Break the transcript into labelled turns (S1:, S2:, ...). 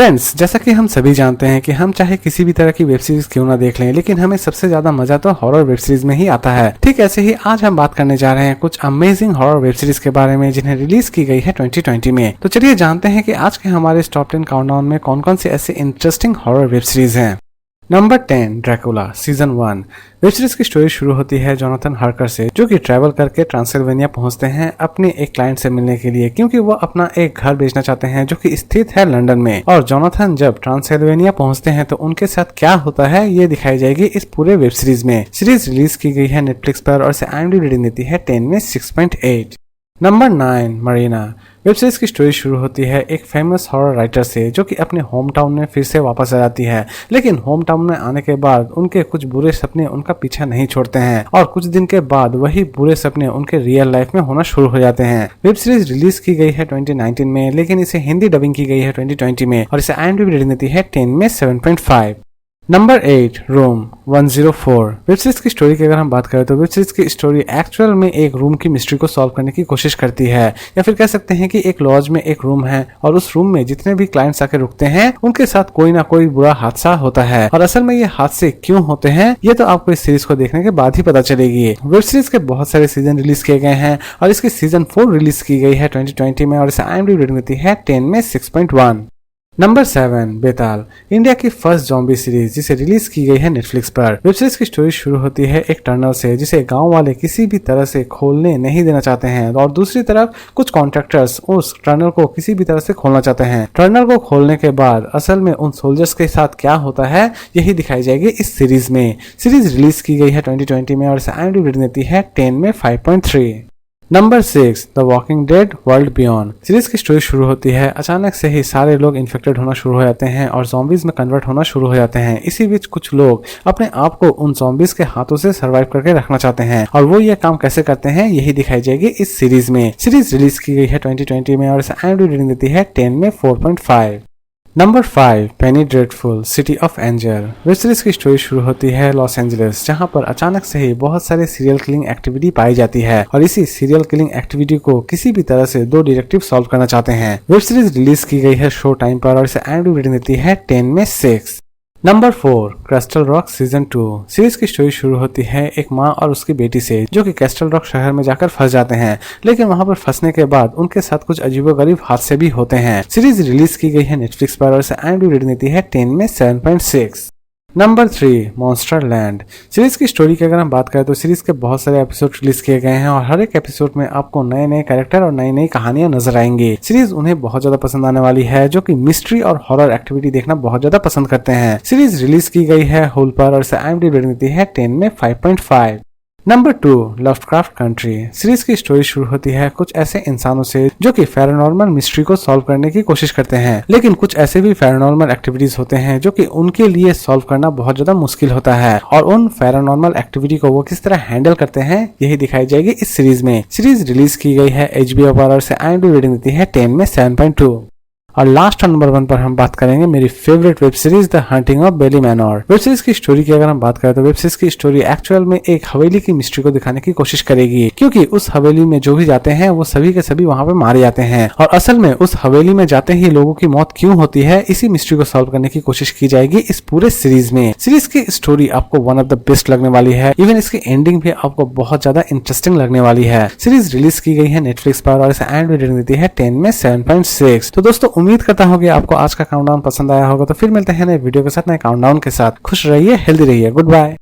S1: Friends, जैसा कि हम सभी जानते हैं कि हम चाहे किसी भी तरह की वेब सीरीज क्यों ना देख लें, लेकिन हमें सबसे ज्यादा मजा तो हॉरर वेब सीरीज में ही आता है। ठीक ऐसे ही आज हम बात करने जा रहे हैं कुछ अमेजिंग हॉरर वेब सीरीज के बारे में जिन्हें रिलीज की गई है 2020 में। तो चलिए जानते हैं कि आज के हमारे टॉप 10 काउंटडाउन में कौन कौन से ऐसे इंटरेस्टिंग हॉरर वेब सीरीज हैं। Number 10, Dracula season 1। Web series की स्टोरी शुरू होती है जोनाथन हार्कर से, जो कि ट्रैवल करके ट्रांसिल्वेनिया पहुंचते हैं अपने एक क्लाइंट से मिलने के लिए, क्योंकि वो अपना एक घर बेचना चाहते हैं जो कि स्थित है लंदन में। और जोनाथन जब ट्रांसिल्वेनिया पहुंचते हैं तो उनके साथ क्या होता है ये दिखाई जाएगी इस पूरे वेब सीरीज में। सीरीज रिलीज की गई है नेटफ्लिक्स पर और इसे IMDb रेटिंग देती है 10 में 6.8। नंबर 9, मरीना। वेब सीरीज की स्टोरी शुरू होती है एक फेमस हॉरर राइटर से, जो कि अपने होम टाउन में फिर से वापस आ जाती है। लेकिन होम टाउन में आने के बाद उनके कुछ बुरे सपने उनका पीछा नहीं छोड़ते हैं और कुछ दिन के बाद वही बुरे सपने उनके रियल लाइफ में होना शुरू हो जाते हैं। वेब सीरीज रिलीज की गई है 2019 में, लेकिन इसे हिंदी डबिंग की गई है 2020 में और इसे IMDb रेटिंग देती है 10 में 7.5। Number 8, room 104। वेब सीरीज की स्टोरी की अगर हम बात करें तो वेब सीरीज की स्टोरी एक्चुअल में एक रूम की मिस्ट्री को सॉल्व करने की कोशिश करती है, या फिर कह सकते हैं कि एक लॉज में एक रूम है और उस रूम में जितने भी क्लाइंट्स आके रुकते हैं उनके साथ कोई ना कोई बुरा हादसा होता है। और असल में ये हादसे क्यों होते हैं ये तो आपको इस सीरीज को देखने के बाद ही पता चलेगी। वेब सीरीज के बहुत सारे सीजन रिलीज किए गए हैं और इसकी सीजन 4 रिलीज की गई है 2020 में और इसे IMDb रेटिंग देती है 10 में 6.1। नंबर 7, बेताल, इंडिया की फर्स्ट जॉम्बी सीरीज जिसे रिलीज की गई है नेटफ्लिक्स पर। वेब सीरीज की स्टोरी शुरू होती है एक टनल से, जिसे गांव वाले किसी भी तरह से खोलने नहीं देना चाहते हैं और दूसरी तरफ कुछ कॉन्ट्रैक्टर्स उस टनल को किसी भी तरह से खोलना चाहते हैं। टनल को खोलने के बाद असल में उन सोल्जर्स के साथ क्या होता है यही दिखाई जाएगी इस सीरीज में। सीरीज रिलीज की गई है 2020 में और इसे IMDb रेटिंग देती है 10 में 5.3। Number 6, the walking dead world beyond. Series की स्टोरी शुरू होती है अचानक से ही सारे लोग इन्फेक्टेड होना शुरू हो जाते हैं और ज़ॉम्बीज में कन्वर्ट होना शुरू हो जाते हैं। इसी बीच कुछ लोग अपने आप को उन ज़ॉम्बीज के हाथों से सर्वाइव करके रखना चाहते हैं और वो ये काम कैसे करते हैं यही दिखाई जाएगी इस सीरीज में। सीरीज रिलीज की गई है 2020 में और इसे IMDb रेटिंग देती है 10 में 4.5। Number 5, Penney dreadful city of angel. Web series की स्टोरी शुरू होती है लॉस एंजलिस, जहां पर अचानक से ही बहुत सारे सीरियल किलिंग एक्टिविटी पाई जाती है और इसी सीरियल किलिंग एक्टिविटी को किसी भी तरह से दो डिटेक्टिव सॉल्व करना चाहते हैं। वेब सीरीज रिलीज की गई है शो टाइम पर और इसे IMDb रेटिंग देती है 10 में 6। Number 4, castle rock season 2। Series की स्टोरी शुरू होती है एक माँ और उसकी बेटी से, जो कि कैस्टल रॉक शहर में जाकर फंस जाते हैं, लेकिन वहां पर फंसने के बाद उनके साथ कुछ अजीबोगरीब हादसे भी होते हैं। सीरीज रिलीज की गई है नेटफ्लिक्स पर और इसे IMDb रेटिंग देती है 10 में 7.6। Number 3, monster land. सीरीज की स्टोरी की अगर हम बात करें तो सीरीज के बहुत सारे एपिसोड रिलीज किए गए हैं और हर एक एपिसोड में आपको नए नए कैरेक्टर और नई नई कहानियां नजर आएंगी। सीरीज उन्हें बहुत ज्यादा पसंद आने वाली है जो कि मिस्ट्री और हॉरर एक्टिविटी देखना बहुत ज्यादा पसंद करते हैं। सीरीज रिलीज की गई है हुल पर और इसे IMDb रेटिंग देती है 10 में 5.5। Number 2, Lovecraft country. सीरीज की स्टोरी शुरू होती है कुछ ऐसे इंसानों से जो कि पैरानॉर्मल मिस्ट्री को सॉल्व करने की कोशिश करते हैं, लेकिन कुछ ऐसे भी पैरानॉर्मल एक्टिविटीज होते हैं जो कि उनके लिए सॉल्व करना बहुत ज्यादा मुश्किल होता है और उन पैरानॉर्मल एक्टिविटी को वो किस तरह हैंडल करते हैं यही दिखाई जाएगी इस सीरीज में। सीरीज रिलीज की गई है HBO पर और इसे IMDb रेटिंग देती है 10 में 7.2। और लास्ट नंबर 1 पर हम बात करेंगे मेरी favourite web series the haunting of Bly Manor. Web series की स्टोरी की अगर हम बात करें तो वेब सीरीज की स्टोरी एक्चुअल में एक हवेली की मिस्ट्री को दिखाने की कोशिश करेगी, क्योंकि उस हवेली में जो भी जाते हैं वो सभी के सभी वहां पे मारे जाते हैं और असल में उस हवेली में जाते ही लोगों की मौत क्यों होती है इसी मिस्ट्री को सॉल्व करने की कोशिश की जाएगी इस पूरे सीरीज में। सीरीज की स्टोरी आपको वन ऑफ द बेस्ट लगने वाली है, इवन इसकी एंडिंग भी आपको बहुत ज्यादा इंटरेस्टिंग लगने वाली है। सीरीज रिलीज की गई है नेटफ्लिक्स पर और इसे IMDb रेटिंग देती है 10 में 7.6। तो दोस्तों उम्मीद करता हूँ कि आपको आज का काउंटडाउन पसंद आया होगा, तो फिर मिलते हैं नए वीडियो के साथ, नए काउंटडाउन के साथ। खुश रहिए, हेल्दी रहिए, गुड बाय।